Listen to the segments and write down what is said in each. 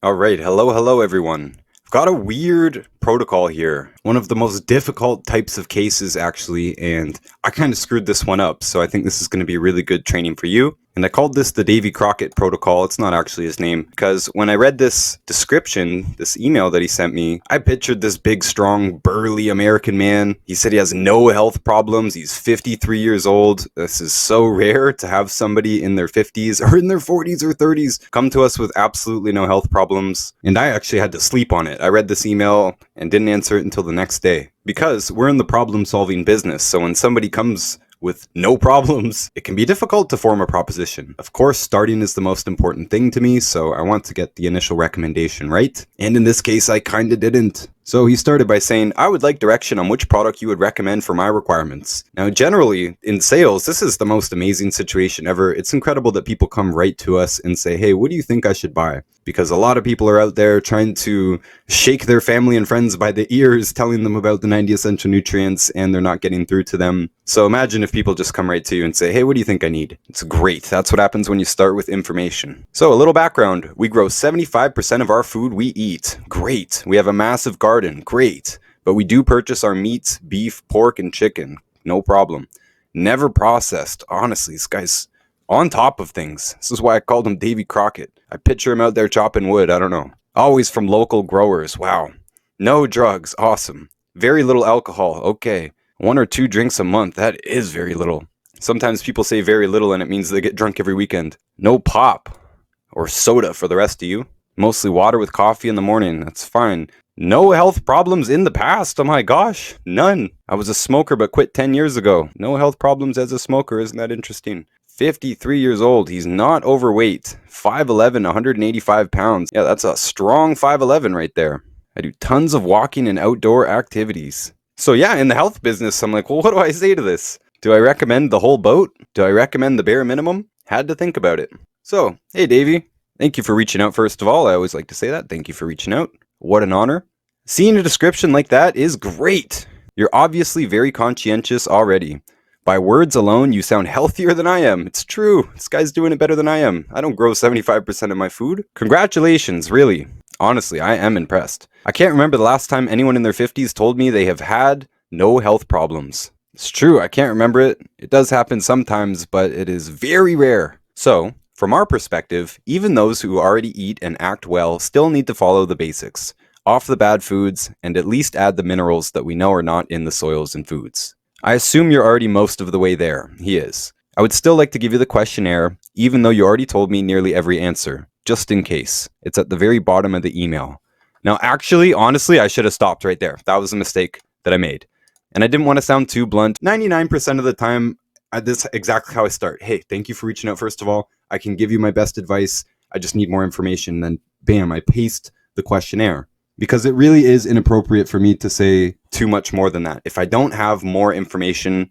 All right, hello everyone. I've got a weird protocol here. One of the most difficult types of cases, actually, and I kind of screwed this one up, so I think this is going to be really good training for you. And I called this the Davy Crockett protocol. It's not actually his name, because when I read this description, this email that he sent me, I pictured this big, strong, burly American man. He said he has no health problems. He's 53 years old. This is so rare to have somebody in their 50s or in their 40s or 30s come to us with absolutely no health problems. And I actually had to sleep on it. I read this email and didn't answer it until the next day because we're in the problem solving business. So when somebody comes with no problems, it can be difficult to form a proposition. Of course, starting is the most important thing to me, so I want to get the initial recommendation right. And in this case, I kinda didn't. So he started by saying, I would like direction on which product you would recommend for my requirements. Now, generally, in sales, this is the most amazing situation ever. It's incredible that people come right to us and say, hey, what do you think I should buy? Because a lot of people are out there trying to shake their family and friends by the ears, telling them about the 90 essential nutrients, and they're not getting through to them. So imagine if people just come right to you and say, hey, what do you think I need? It's great. That's what happens when you start with information. So a little background. We grow 75% of our food we eat. Great. We have a massive garden. Great. But we do purchase our meats, beef, pork, and chicken. No problem. Never processed. Honestly, this guy's on top of things. This is why I called him Davy Crockett. I picture him out there chopping wood. I don't know. Always from local growers. Wow. No drugs. Awesome. Very little alcohol. Okay. 1 or 2 drinks a month. That is very little. Sometimes people say very little and it means they get drunk every weekend. No pop or soda for the rest of you. Mostly water with coffee in the morning. That's fine. No health problems in the past. Oh my gosh. None. I was a smoker but quit 10 years ago. No health problems as a smoker. Isn't that interesting? 53 years old. He's not overweight. 5'11", 185 pounds. Yeah, that's a strong 5'11" right there. I do tons of walking and outdoor activities. So yeah, in the health business, I'm like, well, what do I say to this? Do I recommend the whole boat? Do I recommend the bare minimum? Had to think about it. So, hey Davey, thank you for reaching out first of all. I always like to say that. Thank you for reaching out. What an honor. Seeing a description like that is great. You're obviously very conscientious already. By words alone, you sound healthier than I am. It's true. This guy's doing it better than I am. I don't grow 75% of my food. Congratulations, really. Honestly, I am impressed. I can't remember the last time anyone in their 50s told me they have had no health problems. It's true, I can't remember it. It does happen sometimes, but it is very rare. So, from our perspective, even those who already eat and act well still need to follow the basics. Off the bad foods, and at least add the minerals that we know are not in the soils and foods. I assume you're already most of the way there. He is. I would still like to give you the questionnaire, even though you already told me nearly every answer, just in case. It's at the very bottom of the email. Now, actually, honestly, I should have stopped right there. That was a mistake that I made. And I didn't want to sound too blunt. 99% of the time, this is exactly how I start. Hey, thank you for reaching out, first of all. I can give you my best advice. I just need more information. Then, bam, I paste the questionnaire. Because it really is inappropriate for me to say too much more than that. If I don't have more information,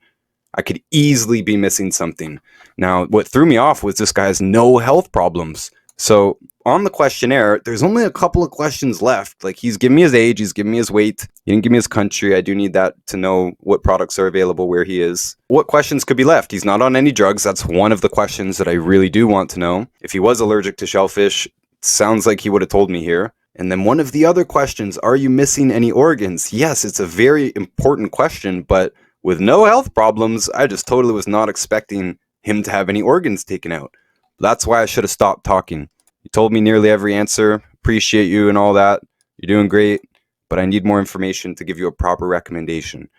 I could easily be missing something. Now, what threw me off was this guy has no health problems. So on the questionnaire, there's only a couple of questions left. Like, he's giving me his age, he's giving me his weight. He didn't give me his country. I do need that to know what products are available, where he is. What questions could be left? He's not on any drugs. That's one of the questions that I really do want to know. If he was allergic to shellfish, sounds like he would have told me here. And then one of the other questions, are you missing any organs? Yes, it's a very important question, but with no health problems, I just totally was not expecting him to have any organs taken out. That's why I should have stopped talking. You told me nearly every answer. Appreciate you and all that. You're doing great, but I need more information to give you a proper recommendation.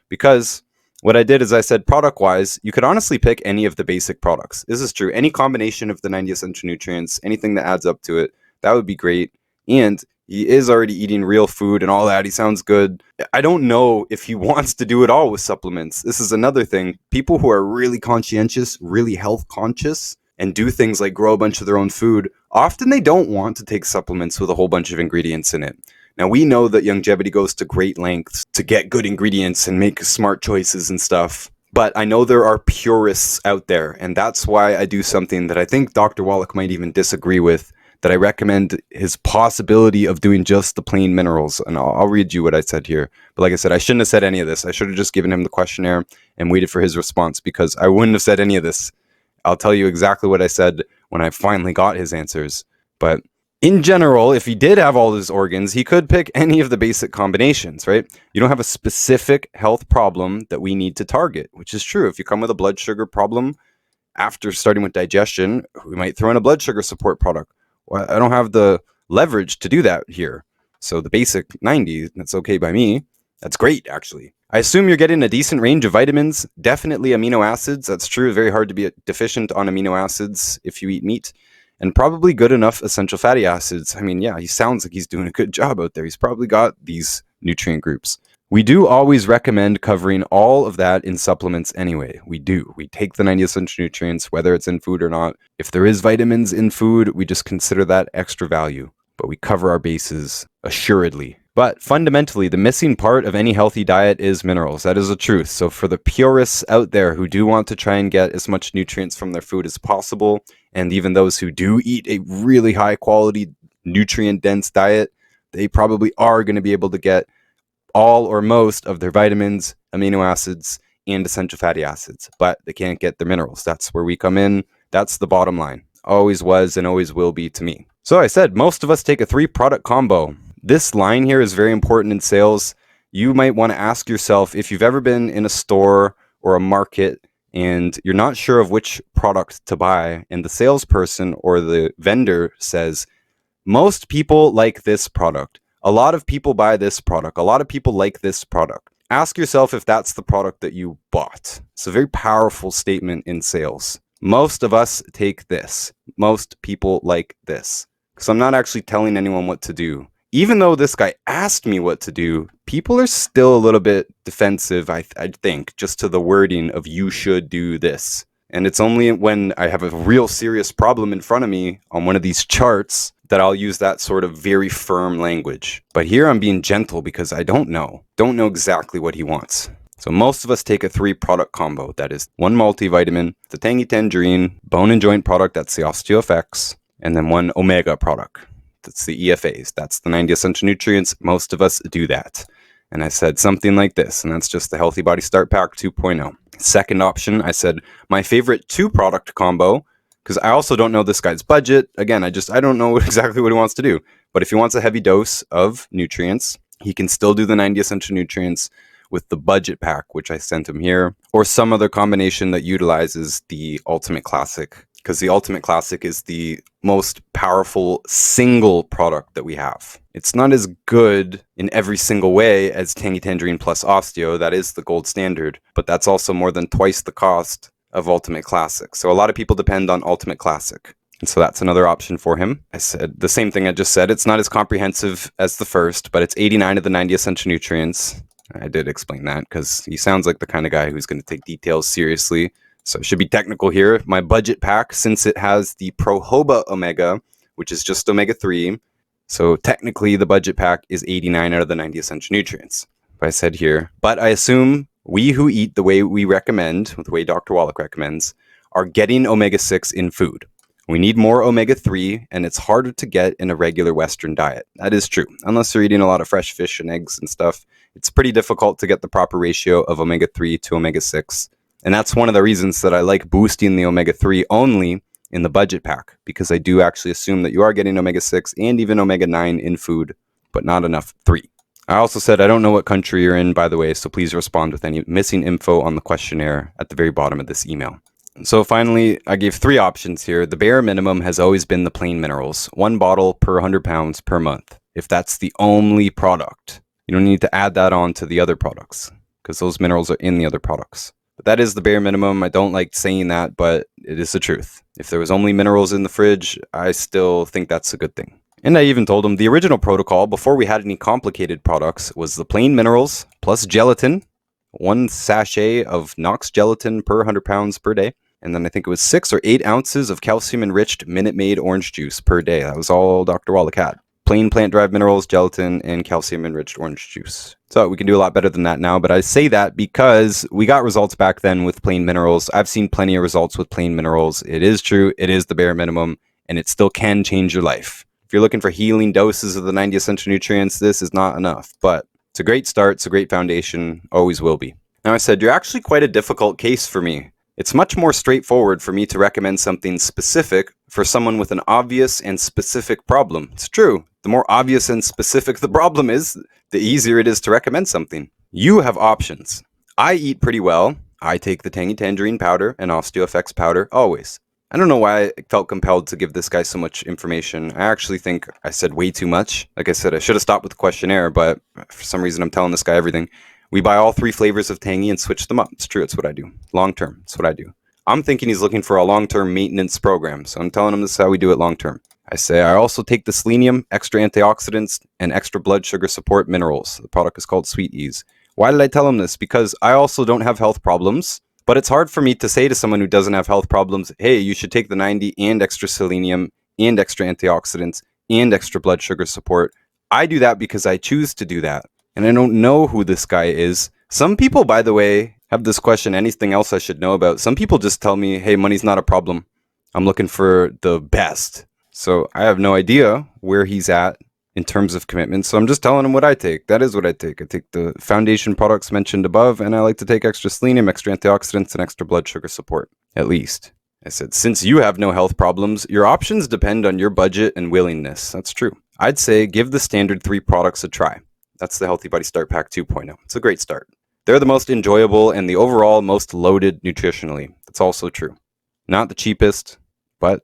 Because what I did is I said, product-wise, you could honestly pick any of the basic products. This is true. Any combination of the 90 essential nutrients, anything that adds up to it, that would be great. And he is already eating real food and all that. He sounds good. I don't know if he wants to do it all with supplements. This is another thing. People who are really conscientious, really health conscious, and do things like grow a bunch of their own food, often they don't want to take supplements with a whole bunch of ingredients in it. Now, we know that longevity goes to great lengths to get good ingredients and make smart choices and stuff. But I know there are purists out there, and that's why I do something that I think Dr. Wallach might even disagree with, that I recommend his possibility of doing just the plain minerals. And I'll read you what I said here. But like I said, I shouldn't have said any of this. I should have just given him the questionnaire and waited for his response, because I wouldn't have said any of this. I'll tell you exactly what I said when I finally got his answers. But In general, if he did have all his organs, he could pick any of the basic combinations, right? You don't have a specific health problem that we need to target, which is true. If you come with a blood sugar problem after starting with digestion, we might throw in a blood sugar support product. Well, I don't have the leverage to do that here. So the basic 90, that's okay by me. That's great, actually. I assume you're getting a decent range of vitamins, definitely amino acids. That's true. Very hard to be deficient on amino acids if you eat meat. And probably good enough essential fatty acids. I mean, yeah, he sounds like he's doing a good job out there. He's probably got these nutrient groups. We do always recommend covering all of that in supplements anyway. We do. We take the 90 essential nutrients, whether it's in food or not. If there is vitamins in food, we just consider that extra value. But we cover our bases assuredly. But fundamentally, the missing part of any healthy diet is minerals. That is the truth. So for the purists out there who do want to try and get as much nutrients from their food as possible, and even those who do eat a really high quality, nutrient dense diet, they probably are going to be able to get all or most of their vitamins, amino acids, and essential fatty acids, but they can't get their minerals. That's where we come in. That's the bottom line. Always was and always will be to me. So I said, most of us take a 3-product combo. This line here is very important in sales. You might want to ask yourself if you've ever been in a store or a market and you're not sure of which product to buy, and the salesperson or the vendor says, most people like this product. A lot of people buy this product. A lot of people like this product. Ask yourself if that's the product that you bought. It's a very powerful statement in sales. Most of us take this. Most people like this. Because I'm not actually telling anyone what to do. Even though this guy asked me what to do, people are still a little bit defensive, I think, just to the wording of you should do this. And it's only when I have a real serious problem in front of me on one of these charts that I'll use that sort of very firm language. But here I'm being gentle because I don't know exactly what he wants. So most of us take a 3-product combo. That is 1 multivitamin, the Tangy Tangerine, bone and joint product, that's the OsteoFX, and then 1 omega product. That's the EFAs. That's the 90 essential nutrients. Most of us do that. And I said something like this, and that's just the Healthy Body Start Pack 2.0. Second option, I said my favorite 2-product combo, because I also don't know this guy's budget. Again, I don't know exactly what he wants to do. But if he wants a heavy dose of nutrients, he can still do the 90 essential nutrients with the budget pack, which I sent him here, or some other combination that utilizes the Ultimate Classic, because the Ultimate Classic is the most powerful single product that we have. It's not as good in every single way as Tangy Tangerine plus Osteo. That is the gold standard, but that's also more than twice the cost of Ultimate Classic. So a lot of people depend on Ultimate Classic. And so that's another option for him. I said the same thing I just said. It's not as comprehensive as the first, but it's 89 of the 90 essential nutrients. I did explain that because he sounds like the kind of guy who's going to take details seriously. So it should be technical here. My budget pack, since it has the Prohoba Omega, which is just omega-3, so technically the budget pack is 89 out of the 90 essential nutrients. But I said here, but I assume we who eat the way we recommend, the way Dr. Wallach recommends, are getting omega-6 in food. We need more omega-3, and it's harder to get in a regular Western diet. That is true. Unless you're eating a lot of fresh fish and eggs and stuff, it's pretty difficult to get the proper ratio of omega-3 to omega-6. And that's one of the reasons that I like boosting the omega-3 only in the budget pack, because I do actually assume that you are getting omega-6 and even omega-9 in food, but not enough 3. I also said I don't know what country you're in, by the way, so please respond with any missing info on the questionnaire at the very bottom of this email. So finally, I gave 3 options here. The bare minimum has always been the plain minerals, 1 bottle per 100 pounds per month. If that's the only product, you don't need to add that on to the other products, because those minerals are in the other products. But that is the bare minimum. I don't like saying that, but it is the truth. If there was only minerals in the fridge, I still think that's a good thing. And I even told him the original protocol, before we had any complicated products, was the plain minerals plus gelatin, 1 sachet of Knox gelatin per 100 pounds per day. And then I think it was 6 or 8 ounces of calcium-enriched Minute Maid orange juice per day. That was all Dr. Wallach had. Plain plant-derived minerals, gelatin, and calcium-enriched orange juice. So we can do a lot better than that now, but I say that because we got results back then with plain minerals. I've seen plenty of results with plain minerals. It is true, it is the bare minimum, and it still can change your life. If you're looking for healing doses of the 90 essential nutrients, this is not enough, but it's a great start, it's a great foundation, always will be. Now I said, you're actually quite a difficult case for me. It's much more straightforward for me to recommend something specific for someone with an obvious and specific problem. It's true. The more obvious and specific the problem is, the easier it is to recommend something. You have options. I eat pretty well. I take the Tangy Tangerine powder and OsteoFX powder always. I don't know why I felt compelled to give this guy so much information. I actually think I said way too much. Like I said, I should have stopped with the questionnaire, but for some reason I'm telling this guy everything. We buy all 3 flavors of Tangy and switch them up. It's true, it's what I do. Long term, it's what I do. I'm thinking he's looking for a long-term maintenance program, so I'm telling him this is how we do it long-term. I say I also take the selenium, extra antioxidants, and extra blood sugar support minerals. The product is called Sweet Ease. Why did I tell him this? Because I also don't have health problems, but it's hard for me to say to someone who doesn't have health problems, hey, you should take the 90 and extra selenium and extra antioxidants and extra blood sugar support. I do that because I choose to do that, and I don't know who this guy is. Some people, by the way, have this question, anything else I should know about. Some people just tell me, hey, money's not a problem. I'm looking for the best. So I have no idea where he's at in terms of commitment. So I'm just telling him what I take. That is what I take. I take the foundation products mentioned above, and I like to take extra selenium, extra antioxidants, and extra blood sugar support, at least. I said, since you have no health problems, your options depend on your budget and willingness. That's true. I'd say give the standard 3 products a try. That's the Healthy Body Start Pack 2.0. It's a great start. They're the most enjoyable and the overall most loaded nutritionally. That's also true. Not the cheapest, but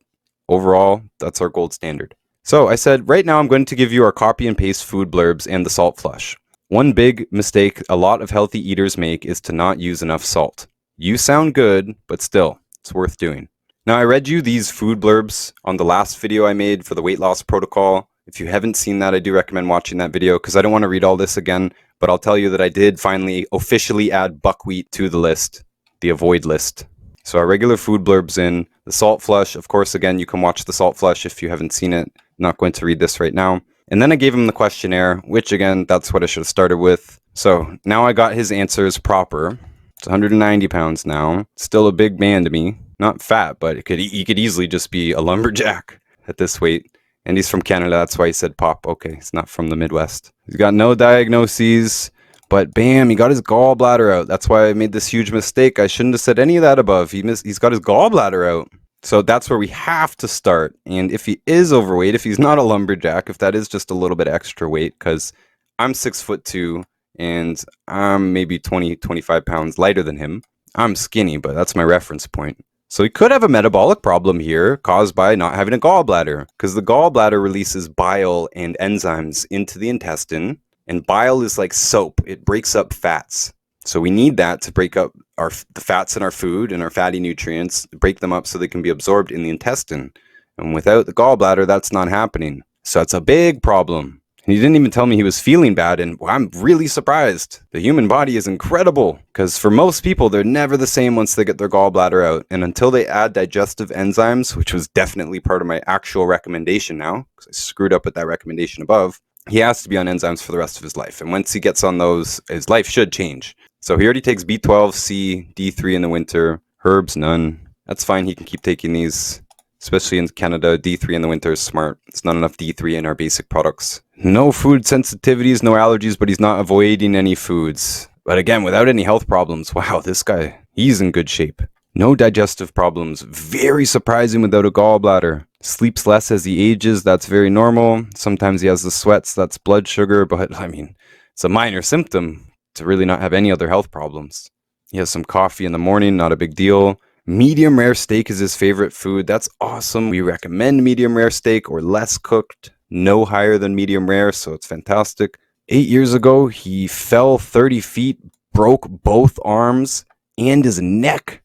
overall, that's our gold standard. So I said, right now I'm going to give you our copy and paste food blurbs and the salt flush. One big mistake a lot of healthy eaters make is to not use enough salt. You sound good, but still, it's worth doing. Now I read you these food blurbs on the last video I made for the weight loss protocol. If you haven't seen that, I do recommend watching that video because I don't want to read all this again, but I'll tell you that I did finally officially add buckwheat to the list, the avoid list. So our regular food blurbs in, the salt flush, of course, again, you can watch the salt flush if you haven't seen it. I'm not going to read this right now. And then I gave him the questionnaire, which again, that's what I should have started with. So now I got his answers proper. It's 190 pounds now. Still a big man to me. Not fat, but he could easily just be a lumberjack at this weight. And he's from Canada, that's why he said pop. Okay, he's not from the Midwest. He's got no diagnoses, but bam, he got his gallbladder out. That's why I made this huge mistake. I shouldn't have said any of that above. He's got his gallbladder out. So that's where we have to start. And if he is overweight, if he's not a lumberjack, if that is just a little bit extra weight, because I'm 6'2" and I'm maybe 25 pounds lighter than him. I'm skinny, but that's my reference point. So he could have a metabolic problem here caused by not having a gallbladder, because the gallbladder releases bile and enzymes into the intestine, and bile is like soap. It breaks up fats. So we need that to break up the fats in our food and our fatty nutrients, break them up so they can be absorbed in the intestine. And without the gallbladder, that's not happening. So it's a big problem. And he didn't even tell me he was feeling bad, and I'm really surprised. The human body is incredible, because for most people, they're never the same once they get their gallbladder out. And until they add digestive enzymes, which was definitely part of my actual recommendation now, because I screwed up with that recommendation above, he has to be on enzymes for the rest of his life. And once he gets on those, his life should change. So he already takes B12, C, D3 in the winter, herbs, none. That's fine, he can keep taking these. Especially in Canada, D3 in the winter is smart. It's not enough D3 in our basic products. No food sensitivities, no allergies, but he's not avoiding any foods. But again, without any health problems, wow, this guy, he's in good shape. No digestive problems. Very surprising without a gallbladder. Sleeps less as he ages. That's very normal. Sometimes he has the sweats. That's blood sugar. But I mean, it's a minor symptom to really not have any other health problems. He has some coffee in the morning. Not a big deal. Medium rare steak is his favorite food. That's awesome. We recommend medium rare steak or less cooked, no higher than medium rare, so it's fantastic. 8 years ago, he fell 30 feet, broke both arms and his neck.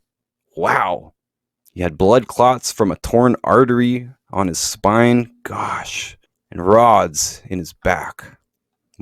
Wow. He had blood clots from a torn artery on his spine. Gosh. And rods in his back.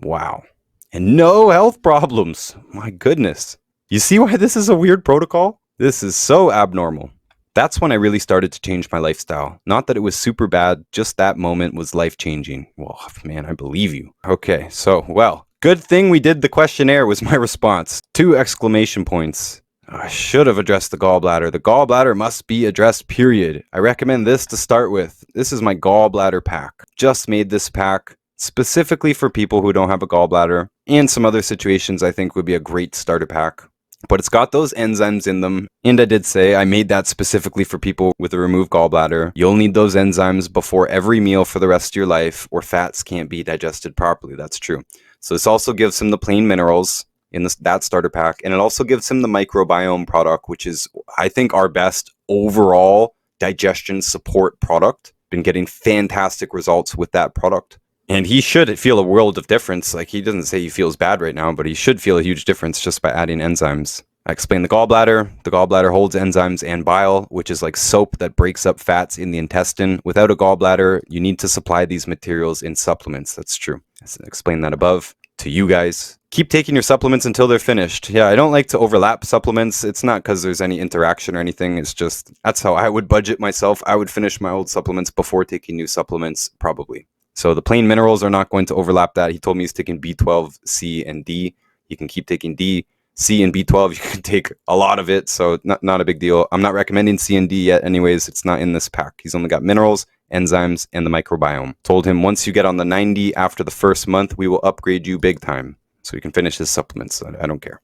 Wow. And no health problems. My goodness. You see why this is a weird protocol? This is so abnormal. That's when I really started to change my lifestyle. Not that it was super bad, just that moment was life-changing. Well, man, I believe you. Okay, so, well, good thing we did the questionnaire was my response. 2 exclamation points. I should have addressed the gallbladder. The gallbladder must be addressed, period. I recommend this to start with. This is my gallbladder pack. Just made this pack specifically for people who don't have a gallbladder, and some other situations I think would be a great starter pack. but it's got those enzymes in them. And I did say I made that specifically for people with a removed gallbladder. You'll need those enzymes before every meal for the rest of your life, or fats can't be digested properly. That's true. So this also gives him the plain minerals in that starter pack, and it also gives him the microbiome product, which is, I think, our best overall digestion support product. Been getting fantastic results with that product. And he should feel a world of difference. Like, he doesn't say he feels bad right now, but he should feel a huge difference just by adding enzymes. I explained the gallbladder. The gallbladder holds enzymes and bile, which is like soap that breaks up fats in the intestine. Without a gallbladder, you need to supply these materials in supplements. That's true. I explained that above to you guys. Keep taking your supplements until they're finished. Yeah, I don't like to overlap supplements. It's not because there's any interaction or anything. It's just, that's how I would budget myself. I would finish my old supplements before taking new supplements, probably. So the plain minerals are not going to overlap that. He told me he's taking B12, C, and D. You can keep taking D, C, and B12. You can take a lot of it, so not a big deal. I'm not recommending C and D yet anyways. It's not in this pack. He's only got minerals, enzymes, and the microbiome. Told him once you get on the 90 after the first month, we will upgrade you big time. So you can finish his supplements. I don't care.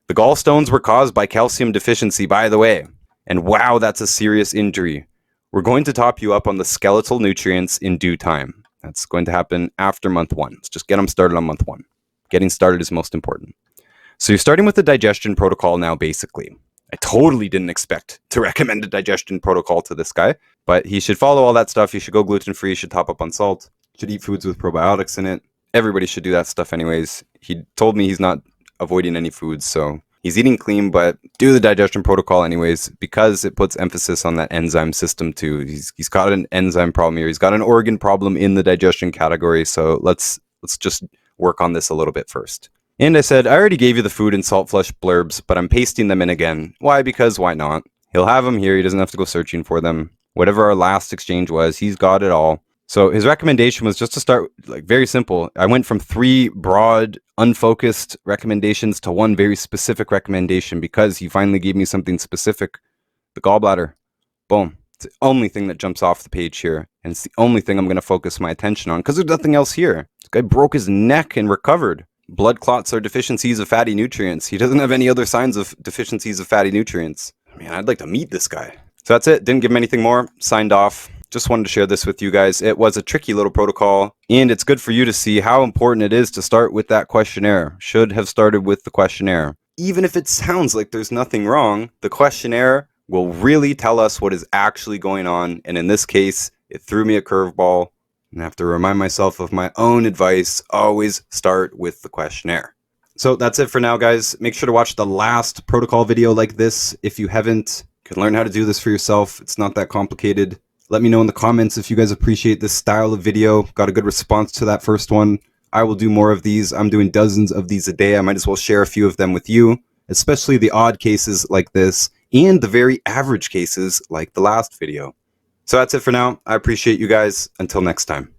The gallstones were caused by calcium deficiency, by the way. And wow, that's a serious injury. We're going to top you up on the skeletal nutrients in due time. That's going to happen after month 1. Let's just get them started on month 1. Getting started is most important. So you're starting with the digestion protocol now, basically. I totally didn't expect to recommend a digestion protocol to this guy, but he should follow all that stuff. He should go gluten-free, should top up on salt, should eat foods with probiotics in it. Everybody should do that stuff anyways. He told me he's not avoiding any foods, so he's eating clean, but do the digestion protocol anyways, because it puts emphasis on that enzyme system too. He's got an enzyme problem here. He's got an organ problem in the digestion category, so let's just work on this a little bit first. And I said, I already gave you the food and salt flush blurbs, but I'm pasting them in again. Why? Because why not? He'll have them here. He doesn't have to go searching for them. Whatever our last exchange was, he's got it all. So his recommendation was just to start, like, very simple. I went from 3 broad, unfocused recommendations to 1 very specific recommendation because he finally gave me something specific. The gallbladder. Boom. It's the only thing that jumps off the page here. And it's the only thing I'm going to focus my attention on because there's nothing else here. This guy broke his neck and recovered. Blood clots are deficiencies of fatty nutrients. He doesn't have any other signs of deficiencies of fatty nutrients. Man, I'd like to meet this guy. So that's it. Didn't give him anything more. Signed off. Just wanted to share this with you guys. It was a tricky little protocol, and it's good for you to see how important it is to start with that questionnaire. Should have started with the questionnaire. Even if it sounds like there's nothing wrong, the questionnaire will really tell us what is actually going on, and in this case, it threw me a curveball, and I have to remind myself of my own advice. Always start with the questionnaire. So that's it for now, guys. Make sure to watch the last protocol video like this if you haven't. You can learn how to do this for yourself. It's not that complicated. Let me know in the comments if you guys appreciate this style of video. Got a good response to that first one. I will do more of these. I'm doing dozens of these a day. I might as well share a few of them with you, especially the odd cases like this and the very average cases like the last video. So that's it for now. I appreciate you guys. Until next time.